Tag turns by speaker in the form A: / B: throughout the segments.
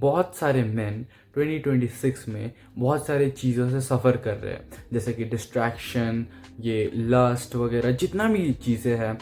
A: बहुत सारे मेन 2026 में बहुत सारे चीज़ों से सफ़र कर रहे हैं, जैसे कि डिस्ट्रैक्शन, ये लस्ट वगैरह, जितना भी चीज़ें हैं,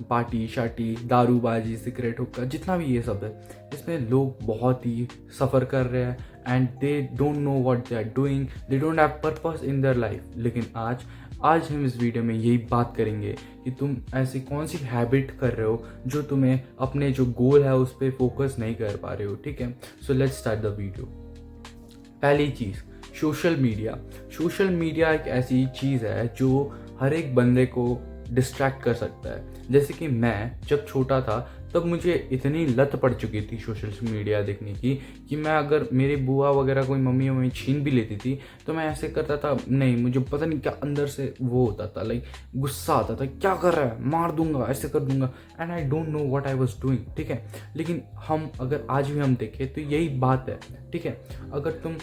A: पार्टी शार्टी, दारूबाजी, सिगरेट हुक्का, जितना भी ये सब है, इसमें लोग बहुत ही सफ़र कर रहे हैं and they don't know what they are doing, they don't have purpose in their life. लेकिन आज हम इस वीडियो में यही बात करेंगे कि तुम ऐसी कौन सी हैबिट कर रहे हो जो तुम्हें अपने जो गोल है उस पर फोकस नहीं कर पा रहे हो। ठीक है, so let's start the video. पहली चीज़, सोशल मीडिया एक ऐसी चीज़ है जो हर एक बंदे को डिस्ट्रैक्ट कर सकता है। जैसे कि मैं जब छोटा था तब मुझे इतनी लत पड़ चुकी थी सोशल मीडिया देखने की कि मैं, अगर मेरी बुआ वगैरह कोई मम्मी छीन भी लेती थी तो मैं ऐसे करता था, नहीं, मुझे पता नहीं क्या अंदर से वो होता था, लाइक गुस्सा आता था, क्या कर रहा है, मार दूंगा, ऐसे कर दूंगा, and I don't know what I was doing. ठीक है, लेकिन हम अगर आज भी हम देखें तो यही बात है। ठीक है, अगर तुम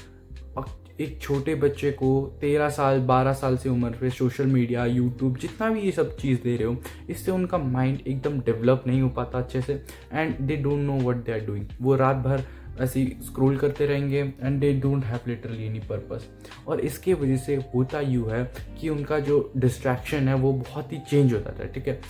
A: एक छोटे बच्चे को 13 साल 12 साल से उम्र पे सोशल मीडिया, यूट्यूब, जितना भी ये सब चीज़ दे रहे हो, इससे उनका माइंड एकदम डेवलप नहीं हो पाता अच्छे से and they don't know what they are doing. वो रात भर ऐसे स्क्रॉल करते रहेंगे and they don't have literally any purpose. और इसके वजह से होता यूँ है कि उनका जो डिस्ट्रैक्शन है वो बहुत ही चेंज होता था। ठीक है,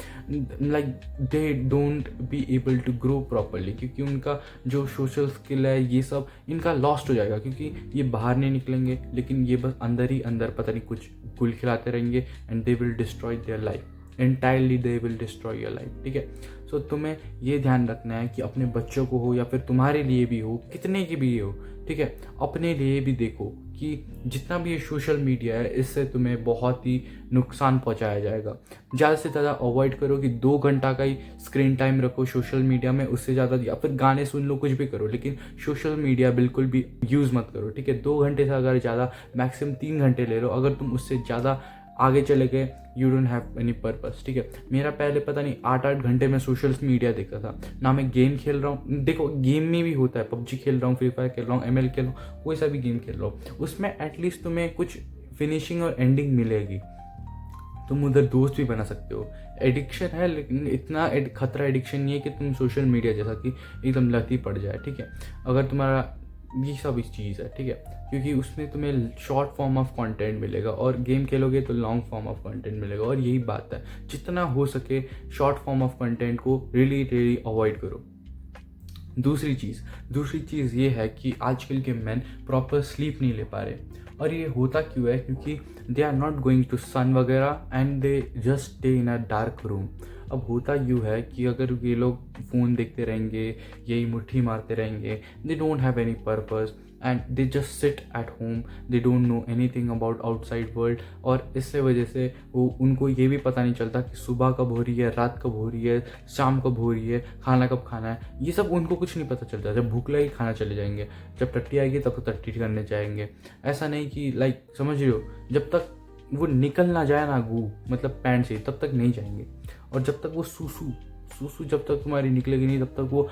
A: like they don't be able to grow properly, क्योंकि उनका जो सोशल स्किल है ये सब इनका लॉस्ट हो जाएगा, क्योंकि ये बाहर नहीं निकलेंगे, लेकिन ये बस अंदर ही अंदर पता नहीं कुछ गुल खिलाते रहेंगे and they will destroy their life entirely, they will destroy your life. ठीक है, सो तुम्हें ये ध्यान रखना है कि अपने बच्चों को हो या फिर तुम्हारे लिए भी हो, कितने की भी हो, ठीक है, अपने लिए भी देखो कि जितना भी ये सोशल मीडिया है इससे तुम्हें बहुत ही नुकसान पहुंचाया जाएगा। ज़्यादा से ज़्यादा अवॉइड करो कि 2 घंटा का ही स्क्रीन टाइम रखो सोशल मीडिया में, उससे ज़्यादा, या फिर गाने सुन लो, कुछ भी करो, लेकिन सोशल मीडिया बिल्कुल भी यूज़ मत करो। ठीक है, 2 घंटे से अगर ज़्यादा, मैक्सिमम 3 घंटे ले लो। अगर तुम उससे ज़्यादा आगे चले गए, you don't have any purpose. ठीक है, मेरा पहले पता नहीं 8-8 घंटे में सोशल मीडिया देखता था ना। मैं गेम खेल रहा हूँ, देखो गेम में भी होता है, पबजी खेल रहा हूँ, फ्री फायर खेल रहा हूँ, ML खेल रहा हूँ, कोई सा भी गेम खेल रहा हूँ, उसमें एटलीस्ट तुम्हें कुछ फिनिशिंग और एंडिंग मिलेगी, तुम उधर दोस्त भी बना सकते हो। एडिक्शन है, लेकिन इतना खतरा एडिक्शन नहीं है कि तुम सोशल मीडिया जैसा कि एकदम लत ही पड़ जाए। ठीक है, अगर तुम्हारा ये सब इस चीज़ है, ठीक है, क्योंकि उसमें तुम्हें शॉर्ट फॉर्म ऑफ कंटेंट मिलेगा और गेम खेलोगे तो लॉन्ग फॉर्म ऑफ कंटेंट मिलेगा। और यही बात है, जितना हो सके शॉर्ट फॉर्म ऑफ कंटेंट को रियली अवॉइड करो। दूसरी चीज़ ये है कि आजकल के मेन प्रॉपर स्लीप नहीं ले पा रहे, और ये होता क्यों है, क्योंकि they are not going to sun वगैरह and they just stay in a dark room. अब होता यूँ है कि अगर ये लोग फ़ोन देखते रहेंगे, यही मुट्ठी मारते रहेंगे, दे don't have any purpose and they just sit at home, they don't know anything about outside world. और इससे वजह से उनको ये भी पता नहीं चलता कि सुबह कब हो रही है, रात कब हो रही है, शाम कब हो रही है, खाना कब खाना है, ये सब उनको कुछ नहीं पता चलता। जब भूख लगी खाना चले जाएंगे, जब टट्टी आएगी तब तो टट्टी करने जाएंगे। ऐसा नहीं कि, लाइक, समझ रहे हो, जब तक वो निकल ना जाए ना गू, मतलब पैंट से, तब तक नहीं जाएंगे। और जब तक वो सूसू जब तक तुम्हारी निकलेगी नहीं, तब तक वो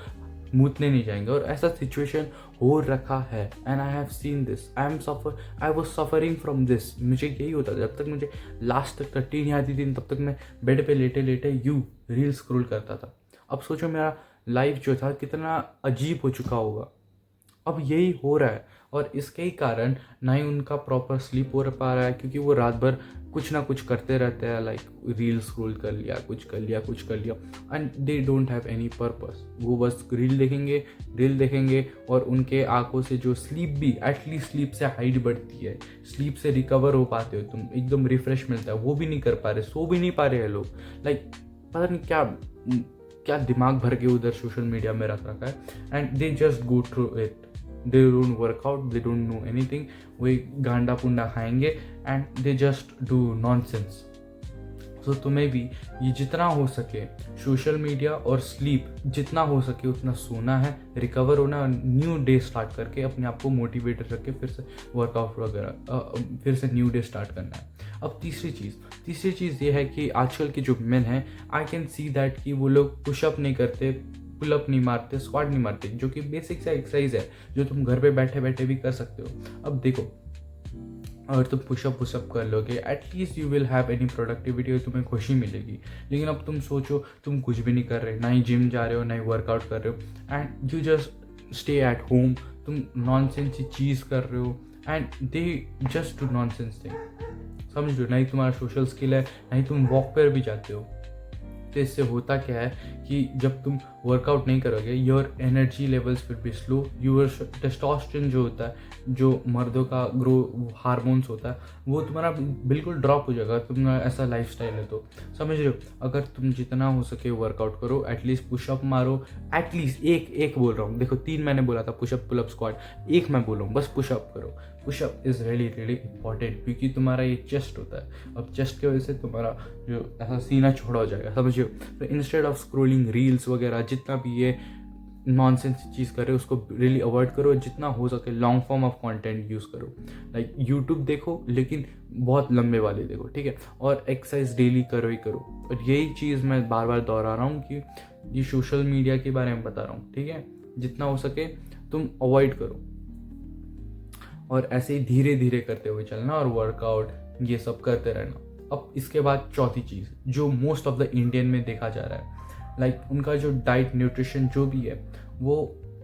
A: मूतने नहीं जाएंगे। और ऐसा सिचुएशन हो रखा है and I have seen this, I was suffering from this. मुझे यही होता था, जब तक मुझे लास्ट तक टट्टी नहीं आती थी तब तक मैं बेड पे लेटे लेटे रील स्क्रॉल करता था। अब सोचो मेरा लाइफ जो था कितना अजीब हो चुका होगा। अब यही हो रहा है, और इसके ही कारण ना ही उनका प्रॉपर स्लीप हो पा रहा है, क्योंकि वो रात भर कुछ ना कुछ करते रहते हैं, लाइक रील स्क्रॉल कर लिया, कुछ कर लिया and they don't have any purpose. वो बस रील देखेंगे और उनके आंखों से जो स्लीप भी, एटलीस्ट स्लीप से हाइट बढ़ती है, स्लीप से रिकवर हो पाते हो तुम, एकदम रिफ्रेश मिलता है, वो भी नहीं कर पा रहे, सो भी नहीं पा रहे हैं लोग। लाइक पता नहीं क्या दिमाग भर के उधर सोशल मीडिया में रख रखा है and they just go through it, they don't work out, they don't know anything, वही गांडा पुंडा खाएंगे and they just do nonsense. So तुम्हें भी ये जितना हो सके सोशल मीडिया और स्लीप जितना हो सके उतना सोना है, रिकवर होना, न्यू डे स्टार्ट करके अपने आप को मोटिवेटेड रख के फिर से वर्कआउट वगैरह, फिर से न्यू डे स्टार्ट करना है। अब तीसरी चीज़ ये है कि आजकल के जो मेन हैं, आई कैन सी दैट कि वो लोग पुशअप नहीं करते, पुलअप नहीं मारते, स्क्वाट नहीं मारते, जो कि बेसिक सा एक्सरसाइज है जो तुम घर पे बैठे बैठे भी कर सकते हो। अब देखो, अगर तुम पुशअप कर लोगे, at least you will have any productivity और तुम्हें खुशी मिलेगी। लेकिन अब तुम सोचो, तुम कुछ भी नहीं कर रहे, ना ही जिम जा रहे हो, ना ही वर्कआउट कर रहे हो, and you just stay at home, तुम नॉनसेंस की चीज़ कर रहे हो and they just do nonsense thing, समझ लो, नहीं तुम्हारा सोशल स्किल है, नहीं तुम वॉक पर भी जाते हो। तो इससे होता क्या है कि जब तुम वर्कआउट नहीं करोगे, your energy levels will be slow, your testosterone जो होता है, जो मर्दों का ग्रो हार्मोन्स होता है, वो तुम्हारा बिल्कुल ड्रॉप हो जाएगा। तुम्हारा ऐसा लाइफस्टाइल है तो, समझ रहे हो। अगर तुम जितना हो सके वर्कआउट करो, एटलीस्ट पुशअप मारो, एटलीस्ट एक बोल रहा हूँ, देखो 3 मैंने बोला था, पुशअप पुलअप स्क्वाट, एक मैं बोल रहा हूँ बस पुशअप करो। पुशअप इज़ रियली इंपॉर्टेंट, क्योंकि तुम्हारा ये चेस्ट होता है, अब चेस्ट की वजह से तुम्हारा जो ऐसा सीना छोड़ा हो जाएगा, समझियो। तो इंस्टेड ऑफ स्क्रोलिंग रील्स वगैरह, जितना भी ये नॉनसेंस चीज़ करे उसको रियली अवॉइड करो, जितना हो सके long form of content use करो, लाइक यूट्यूब देखो लेकिन बहुत लंबे वाले देखो, ठीक है। और एक्सरसाइज डेली करो ही करो। और यही चीज़ मैं बार बार दोहरा रहा हूँ कि ये सोशल मीडिया के बारे में बता रहा हूँ, ठीक है, जितना हो सके तुम अवॉइड करो, और ऐसे ही धीरे धीरे करते हुए चलना, और वर्कआउट ये सब करते रहना। अब इसके बाद चौथी चीज़ जो मोस्ट ऑफ द इंडियन में देखा जा रहा है, लाइक उनका जो डाइट न्यूट्रिशन जो भी है वो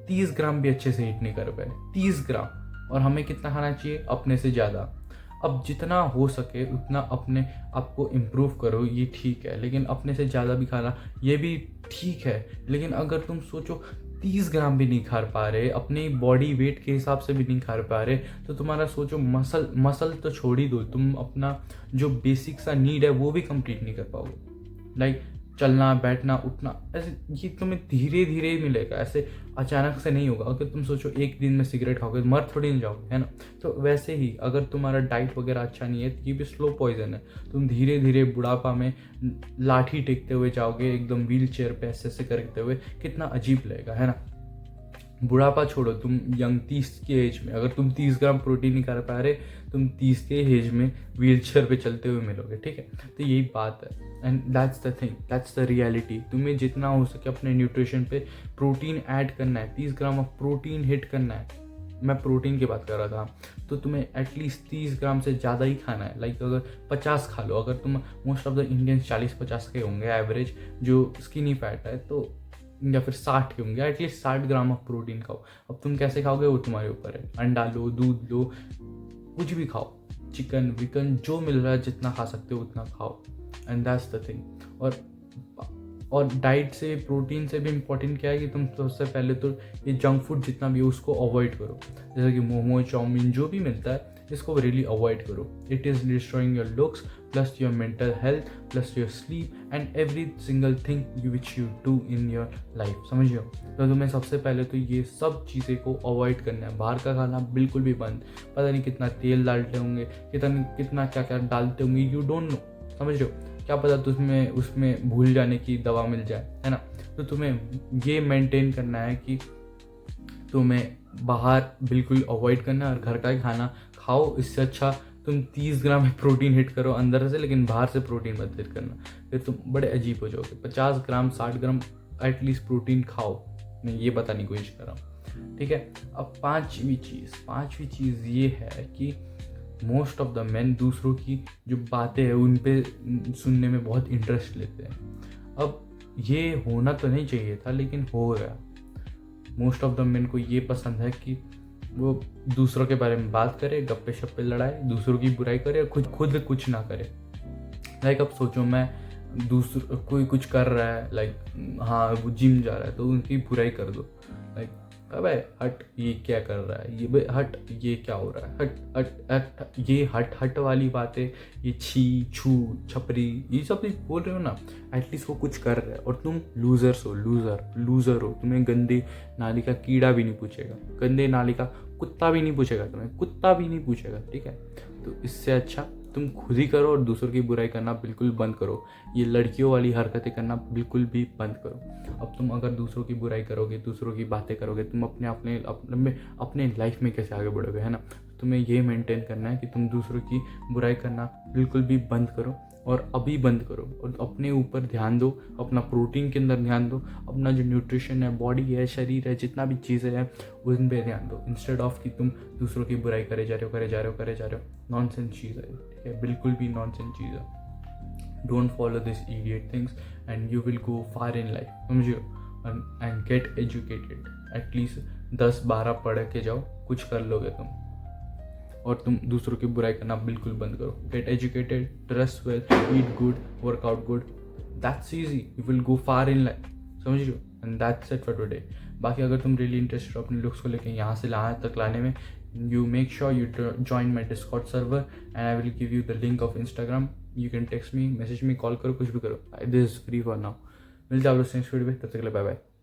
A: 30 ग्राम भी अच्छे से हिट नहीं कर पाए, 30 ग्राम। और हमें कितना खाना चाहिए, अपने से ज़्यादा। अब जितना हो सके उतना अपने आप को इम्प्रूव करो, ये ठीक है, लेकिन अपने से ज़्यादा भी खाना ये भी ठीक है। लेकिन अगर तुम सोचो 30 ग्राम भी नहीं खा पा रहे, अपनी बॉडी वेट के हिसाब से भी नहीं खा पा रहे, तो तुम्हारा सोचो मसल तो छोड़ ही दो, तुम अपना जो बेसिक सा नीड है वो भी कंप्लीट नहीं कर पाओगे। लाइक चलना, बैठना, उठना, ऐसे ये तुम्हें धीरे धीरे ही मिलेगा, ऐसे अचानक से नहीं होगा। अगर तुम सोचो एक दिन में सिगरेट खाओगे, मर थोड़ी नहीं जाओगे, है ना। तो वैसे ही अगर तुम्हारा डाइट वगैरह अच्छा नहीं है तो ये भी स्लो पॉइजन है। तुम धीरे धीरे बुढ़ापा में लाठी टेकते हुए जाओगे, एकदम व्हील चेयर पे ऐसे ऐसे करते हुए, कितना अजीब लगेगा, है ना। बुढ़ापा छोड़ो, तुम यंग 30 के एज में अगर तुम 30 ग्राम प्रोटीन नहीं खा पा रहे, तुम 30 के एज में व्हील चेयर पे चलते हुए मिलोगे, ठीक है। तो यही बात है, and that's the thing, that's the reality. तुम्हें जितना हो सके अपने न्यूट्रिशन पे प्रोटीन ऐड करना है, 30 ग्राम ऑफ प्रोटीन हिट करना है। मैं प्रोटीन की बात कर रहा था, तो तुम्हें एटलीस्ट 30 ग्राम से ज़्यादा ही खाना है। लाइक अगर 50 खा लो, अगर तुम मोस्ट ऑफ द इंडियंस 40-50 के होंगे एवरेज जो स्किनी फैट है, तो या फिर 60 के होंगे, एटलीस्ट 60 ग्राम ऑफ प्रोटीन खाओ। अब तुम कैसे खाओगे वो तुम्हारे ऊपर है, अंडा लो, दूध लो, कुछ भी खाओ, चिकन विकन जो मिल रहा है जितना खा सकते हो उतना खाओ, एंड दैट्स द थिंग। और डाइट से, प्रोटीन से भी इम्पोर्टेंट क्या है कि तुम सबसे पहले तो ये जंक फूड जितना भी है उसको अवॉइड करो, जैसे कि मोमो, चाउमीन जो भी मिलता है इसको रियली अवॉइड करो। It is destroying your looks plus your mental health plus your sleep and every single thing which you do in your life, समझिए। तो तुम्हें सबसे पहले तो ये सब चीज़ें को अवॉइड करना है। बाहर का खाना बिल्कुल भी बंद, पता नहीं कितना तेल डालते होंगे, कितना क्या क्या डालते होंगे, यू डोंट नो, समझ रहे हो। क्या पता तुम्हें उसमें भूल जाने की दवा मिल जाए, है ना। तो तुम्हें ये मेंटेन करना है कि तुम्हें बाहर बिल्कुल अवॉइड करना है और घर का ही खाना खाओ। इससे अच्छा तुम 30 ग्राम में प्रोटीन हिट करो अंदर से, लेकिन बाहर से प्रोटीन मत हिट करना, फिर तुम बड़े अजीब हो जाओगे। 50 ग्राम 60 ग्राम एटलीस्ट प्रोटीन खाओ, मैं ये बताने की कोशिश कर रहा हूँ, ठीक है। अब पांचवी चीज़ ये है कि मोस्ट ऑफ द मेन दूसरों की जो बातें हैं उन पे सुनने में बहुत इंटरेस्ट लेते हैं। अब ये होना तो नहीं चाहिए था, लेकिन हो गया। मोस्ट ऑफ द मेन को ये पसंद है कि वो दूसरों के बारे में बात करे, गप्पे शप्पे लड़ाए, दूसरों की बुराई करे और खुद कुछ ना करे। लाइक अब सोचो मैं कोई कुछ कर रहा है, लाइक हाँ वो जिम जा रहा है, तो उनकी बुराई कर दो। लाइक अबे हट, ये क्या कर रहा है, ये बे हट, ये क्या हो रहा है, हट हट हट, ये हट वाली बातें, ये छी छू छपरी, ये सब बोल रहे हो ना, एटलीस्ट वो कुछ कर रहे हैं और तुम लूज़र हो। तुम्हें गंदे नाली का कीड़ा भी नहीं पूछेगा, गंदे नाली का कुत्ता भी नहीं पूछेगा, ठीक है। तो इससे अच्छा तुम खुद ही करो और दूसरों की बुराई करना बिल्कुल बंद करो। ये लड़कियों वाली हरकतें करना बिल्कुल भी बंद करो। अब तुम अगर दूसरों की बुराई करोगे, दूसरों की बातें करोगे, तुम अपने लाइफ में कैसे आगे बढ़ोगे, है ना। तुम्हें ये मेंटेन करना है कि तुम दूसरों की बुराई करना बिल्कुल भी बंद करो, और अभी बंद करो, और अपने ऊपर ध्यान दो, अपना प्रोटीन के अंदर ध्यान दो, अपना जो न्यूट्रिशन है, बॉडी है, शरीर है, जितना भी चीज़ें हैं उन पे ध्यान दो, इंस्टेड ऑफ कि तुम दूसरों की बुराई करे जा रहे हो। नॉनसेंस चीज़ है, ठीक है, बिल्कुल भी नॉनसेंस चीज़ है। Don't follow this idiot things and you will go far in life, समझियो, एंड गेट एजुकेटेड। एटलीस्ट 10-12 पढ़ के जाओ, कुछ कर लोगे तुम। और तुम दूसरों की बुराई करना बिल्कुल बंद करो। Get educated, dress well, eat good, workout good, that's easy, you will go far in life, समझ रहे हो। And that's it for today. बाकी अगर तुम रियली इंटरेस्टेड हो अपने लुक्स को लेके यहाँ से यहाँ तक लाने में, you make sure you join my Discord server and I will give you the link of Instagram. You can text me, message me, call करो, कुछ भी करो. This is free for now. मिलते हैं आप लोग नेक्स्ट वीडियो पे, तब तक के लिए बाय बाय।